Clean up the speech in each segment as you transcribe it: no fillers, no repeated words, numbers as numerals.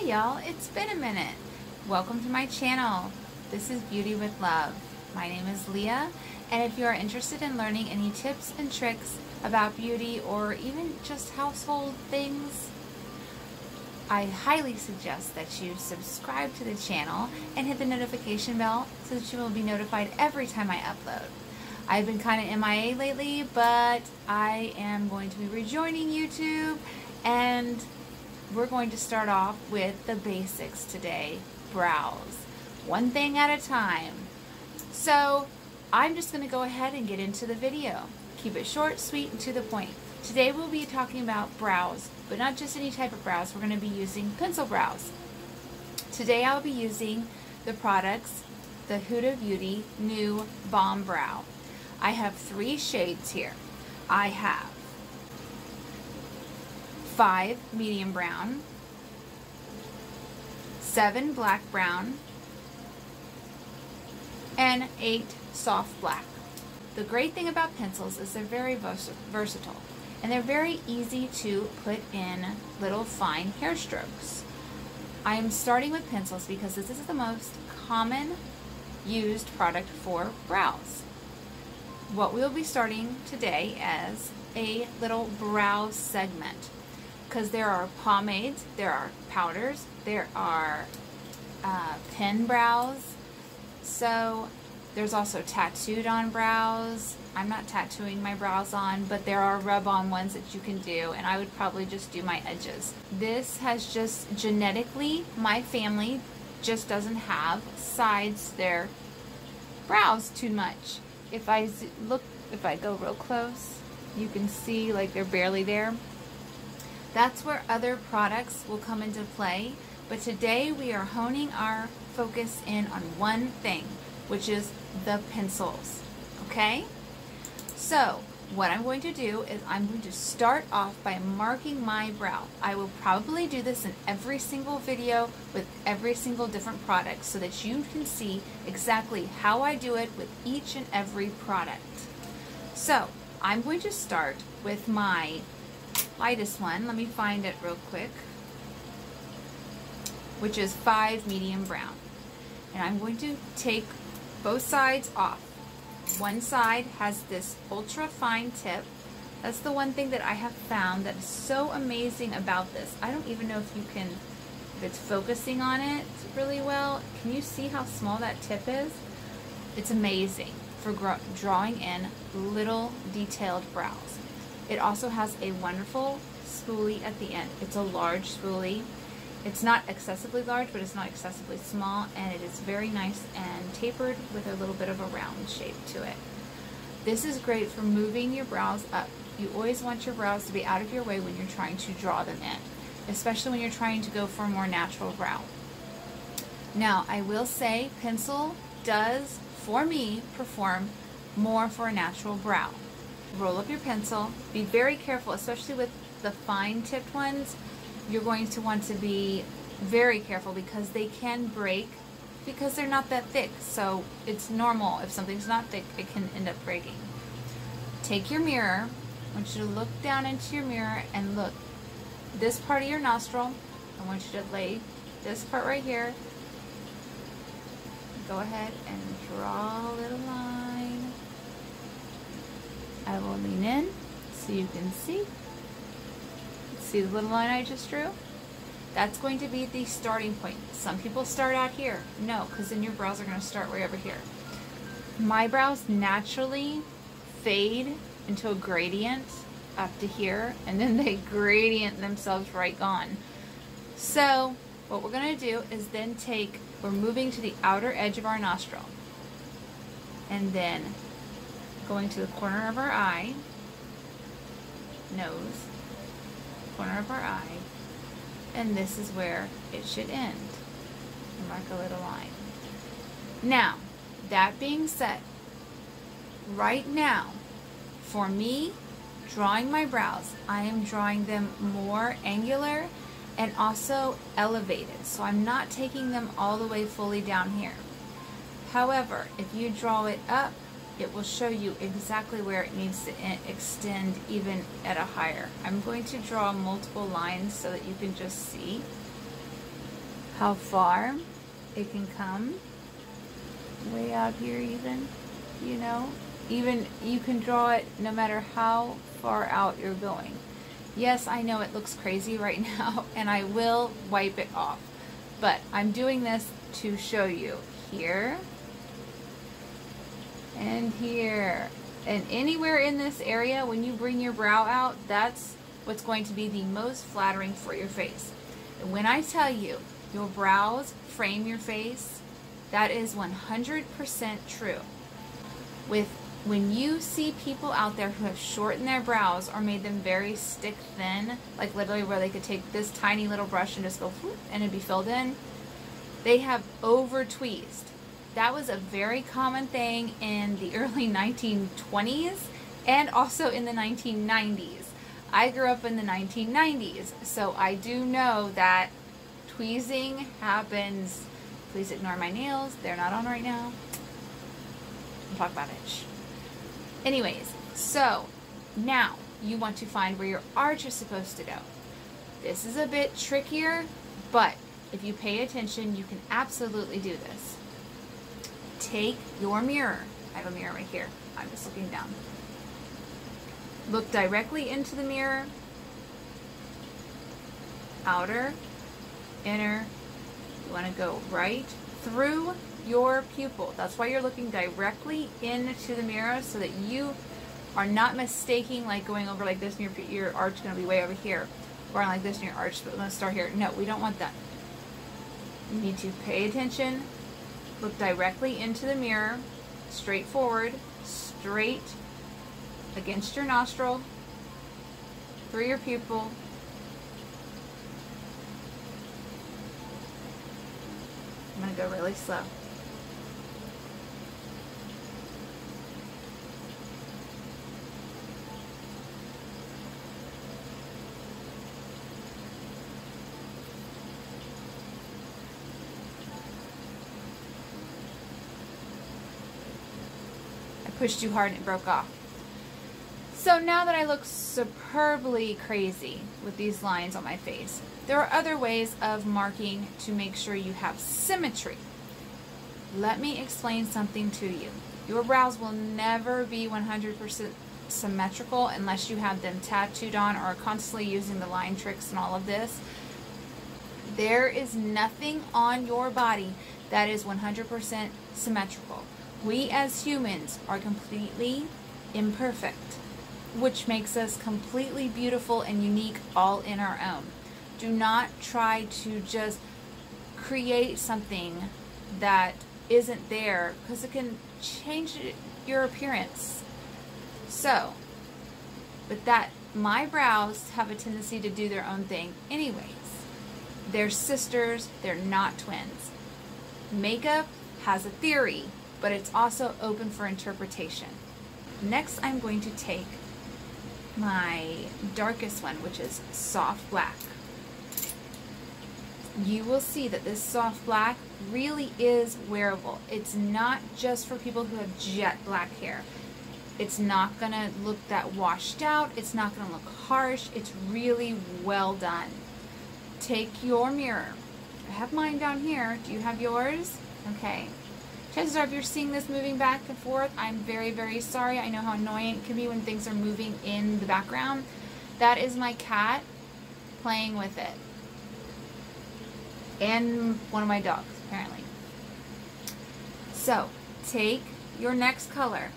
y'all, it's been a minute. Welcome to my channel. This is Beauty with Love. My name is Leah, and if you are interested in learning any tips and tricks about beauty or even just household things, I highly suggest that you subscribe to the channel and hit the notification bell so that you will be notified every time I upload. I've been kind of MIA lately, but I am going to be rejoining YouTube, and we're going to start off with the basics today. Brows. One thing at a time. So I'm just going to go ahead and get into the video. Keep it short, sweet, and to the point. Today we'll be talking about brows, but not just any type of brows. We're going to be using pencil brows. Today I'll be using the products, the Huda Beauty New Balm Brow. I have 3 shades here. I have 5 medium brown, 7 black brown, and 8 soft black. The great thing about pencils is they're very versatile, and they're very easy to put in little fine hair strokes. I am starting with pencils because this is the most common used product for brows. What we'll be starting today as a little brow segment, because there are pomades, there are powders, there are pen brows, so there's also tattooed on brows. I'm not tattooing my brows on, but there are rub-on ones that you can do, and I would probably just do my edges. This has just genetically, my family just doesn't have sides their brows too much. If I go real close, you can see like they're barely there. That's where other products will come into play, but today we are honing our focus in on one thing, which is the pencils, okay? So what I'm going to do is I'm going to start off by marking my brow. I will probably do this in every single video with every single different product so that you can see exactly how I do it with each and every product. So I'm going to start with my lightest one. Let me find it real quick, which is 5 medium brown. And I'm going to take both sides off. One side has this ultra fine tip. That's the one thing that I have found that is so amazing about this. I don't even know if it's focusing on it really well. Can you see how small that tip is? It's amazing for drawing in little detailed brows. It also has a wonderful spoolie at the end. It's a large spoolie. It's not excessively large, but it's not excessively small, and it is very nice and tapered with a little bit of a round shape to it. This is great for moving your brows up. You always want your brows to be out of your way when you're trying to draw them in, especially when you're trying to go for a more natural brow. Now, I will say pencil does, for me, perform more for a natural brow. Roll up your pencil. Be very careful, especially with the fine tipped ones. You're going to want to be very careful because they can break because they're not that thick. So it's normal. If something's not thick, it can end up breaking. Take your mirror. I want you to look down into your mirror and look. This part of your nostril, I want you to lay this part right here. Go ahead and draw a little line. I will lean in so you can see. See the little line I just drew? That's going to be the starting point. Some people start out here. No, because then your brows are going to start way over here. My brows naturally fade into a gradient up to here, and then they gradient themselves right gone. So what we're going to do is then we're moving to the outer edge of our nostril, and then going to the corner of our eye, nose, corner of our eye, and this is where it should end. Mark a little line. Now, that being said, right now, for me, drawing my brows, I am drawing them more angular and also elevated. So I'm not taking them all the way fully down here. However, if you draw it up, it will show you exactly where it needs to extend even at a higher. I'm going to draw multiple lines so that you can just see. how far it can come. Way out here even, you know. Even you can draw it no matter how far out you're going. Yes, I know it looks crazy right now, and I will wipe it off. But I'm doing this to show you here and here. And anywhere in this area, when you bring your brow out, that's what's going to be the most flattering for your face. And when I tell you your brows frame your face, that is 100% true. When you see people out there who have shortened their brows or made them very stick thin, like literally where they could take this tiny little brush and just go whoop, and it'd be filled in, they have over tweezed. That was a very common thing in the early 1920s and also in the 1990s. I grew up in the 1990s, so I do know that tweezing happens. Please ignore my nails. They're not on right now. We'll talk about it. Anyways, so now you want to find where your arch is supposed to go. This is a bit trickier, but if you pay attention, you can absolutely do this. Take your mirror. I have a mirror right here. I'm just looking down. Look directly into the mirror. Outer, inner. You want to go right through your pupil. That's why you're looking directly into the mirror, so that you are not mistaking like going over like this and your arch is going to be way over here, or like this and your arch is going to start here. No, we don't want that. You need to pay attention, look directly into the mirror, straight forward, straight against your nostril, through your pupil. I'm going to go really slow. Pushed too hard and it broke off. So now that I look superbly crazy with these lines on my face, there are other ways of marking to make sure you have symmetry. Let me explain something to you. Your brows will never be 100% symmetrical unless you have them tattooed on or are constantly using the line tricks and all of this. There is nothing on your body that is 100% symmetrical. We as humans are completely imperfect, which makes us completely beautiful and unique all in our own. Do not try to just create something that isn't there, because it can change your appearance. So, with that, my brows have a tendency to do their own thing anyways. They're sisters, they're not twins. Makeup has a theory, but it's also open for interpretation. Next, I'm going to take my darkest one, which is soft black. You will see that this soft black really is wearable. It's not just for people who have jet black hair. It's not gonna look that washed out. It's not gonna look harsh. It's really well done. Take your mirror. I have mine down here. Do you have yours? Okay. Chances are if you're seeing this moving back and forth, I'm very, very sorry. I know how annoying it can be when things are moving in the background. That is my cat playing with it. And one of my dogs, apparently. So, take your next color,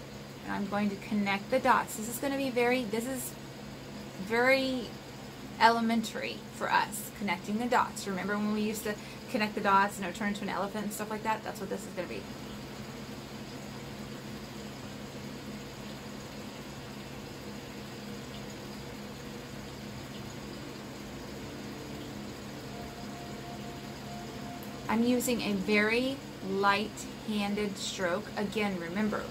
and I'm going to connect the dots. This is going to be very elementary for us, connecting the dots. Remember when we used to connect the dots and it would turn into an elephant and stuff like that? That's what this is going to be. I'm using a very light-handed stroke. Again, remember,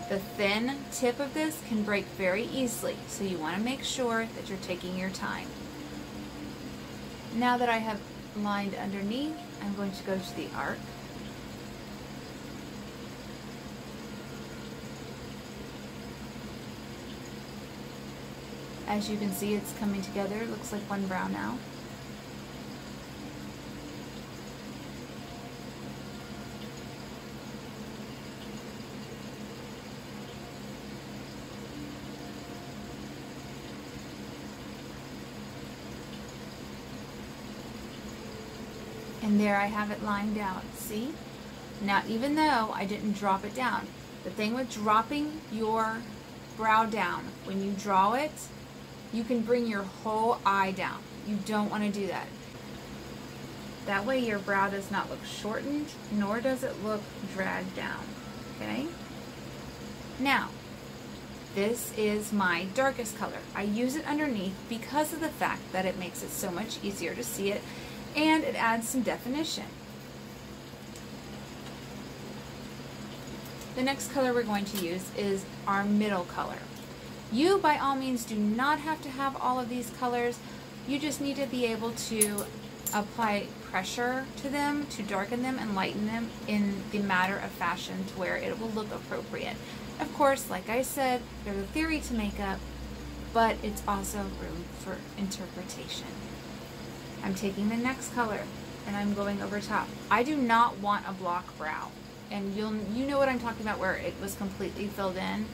the thin tip of this can break very easily, so you want to make sure that you're taking your time. Now that I have lined underneath, I'm going to go to the arc. As you can see, it's coming together. It looks like one brow now. And there I have it lined out, see? Now, even though I didn't drop it down, the thing with dropping your brow down, when you draw it, you can bring your whole eye down. You don't want to do that. That way your brow does not look shortened, nor does it look dragged down, okay? Now, this is my darkest color. I use it underneath because of the fact that it makes it so much easier to see it, and it adds some definition. The next color we're going to use is our middle color. You, by all means, do not have to have all of these colors. You just need to be able to apply pressure to them to darken them and lighten them in the matter of fashion to where it will look appropriate. Of course, like I said, there's a theory to makeup, but it's also room for interpretation. I'm taking the next color and I'm going over top. I do not want a block brow, and you know what I'm talking about, where it was completely filled in.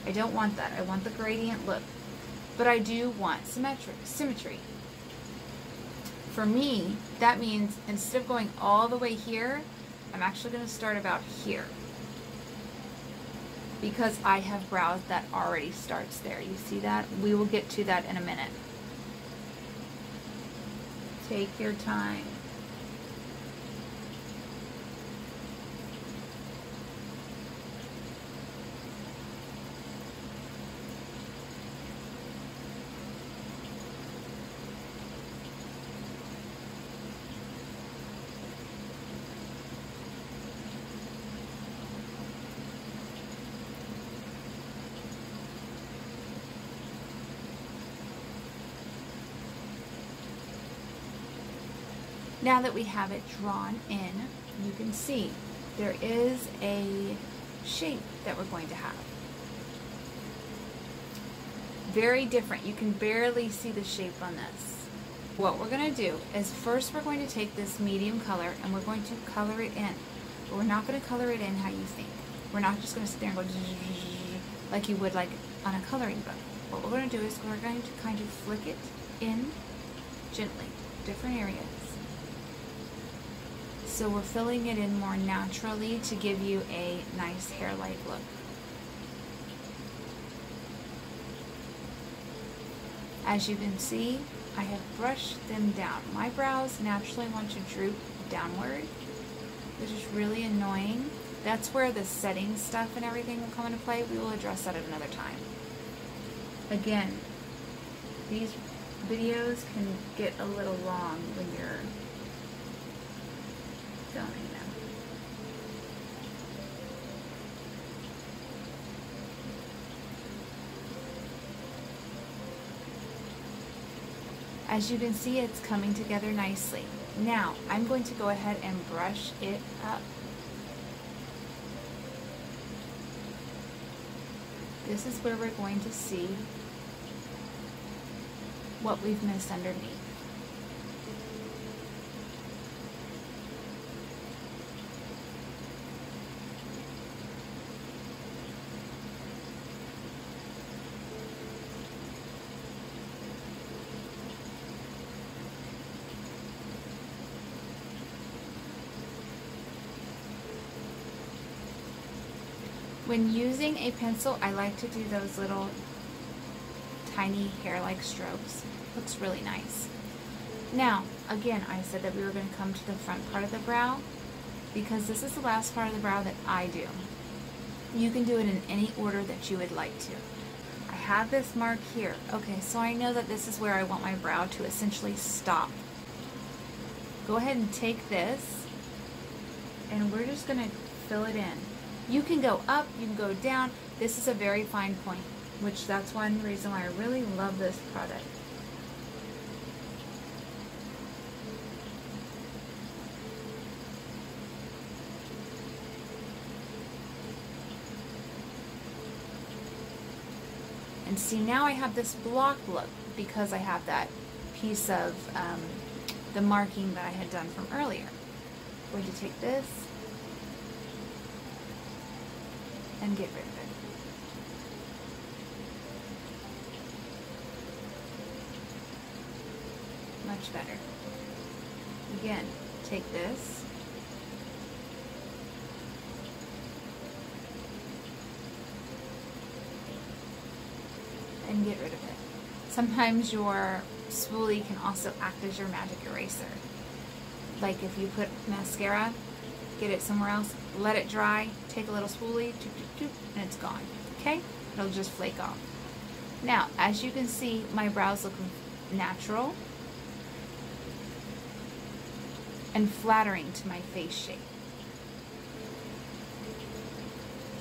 I don't want that. I want the gradient look, but I do want symmetry. For me, that means instead of going all the way here, I'm actually going to start about here, because I have brows that already starts there. You see that? We will get to that in a minute. Take your time. Now that we have it drawn in, you can see there is a shape that we're going to have. Very different. You can barely see the shape on this. What we're going to do is first we're going to take this medium color and we're going to color it in. But we're not going to color it in how you think. We're not just going to sit there and go like you would like on a coloring book. What we're going to do is we're going to kind of flick it in gently, different areas. So we're filling it in more naturally to give you a nice hair-like look. As you can see, I have brushed them down. My brows naturally want to droop downward, which is really annoying. That's where the setting stuff and everything will come into play. We will address that at another time. Again, these videos can get a little long when you're filming them. As you can see, it's coming together nicely. Now, I'm going to go ahead and brush it up. This is where we're going to see what we've missed underneath. When using a pencil, I like to do those little tiny hair-like strokes. Looks really nice. Now, again, I said that we were going to come to the front part of the brow because this is the last part of the brow that I do. You can do it in any order that you would like to. I have this mark here. Okay, so I know that this is where I want my brow to essentially stop. Go ahead and take this, and we're just going to fill it in. You can go up, you can go down. This is a very fine point, which that's one reason why I really love this product. And see, now I have this block look because I have that piece of the marking that I had done from earlier. I'm going to take this and get rid of it. Much better. Again, take this and get rid of it. Sometimes your spoolie can also act as your magic eraser. Like if you put mascara, get it somewhere else, let it dry, take a little spoolie, doop, doop, doop, and it's gone. Okay? It'll just flake off. Now, as you can see, my brows look natural and flattering to my face shape.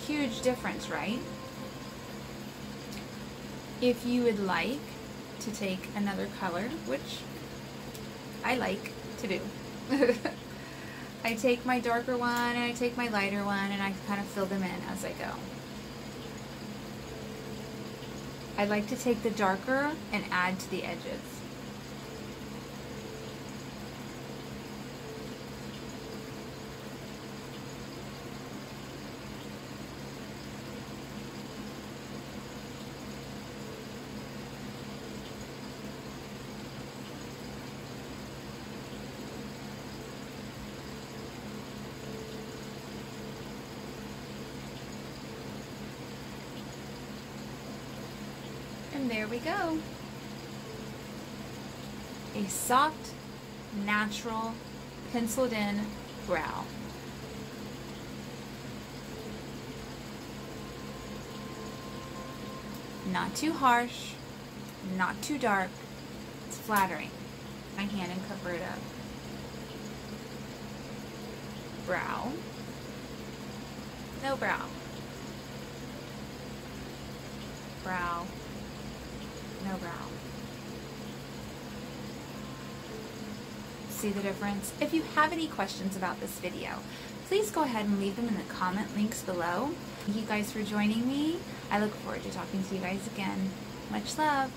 Huge difference, right? If you would like to take another color, which I like to do, I take my darker one and I take my lighter one and I kind of fill them in as I go. I like to take the darker and add to the edges. And there we go. A soft, natural, penciled in brow. Not too harsh, not too dark. It's flattering. My hand and cover it up. Brow. No brow. Brow. No brow. See the difference? If you have any questions about this video, please go ahead and leave them in the comment links below. Thank you guys for joining me. I look forward to talking to you guys again. Much love.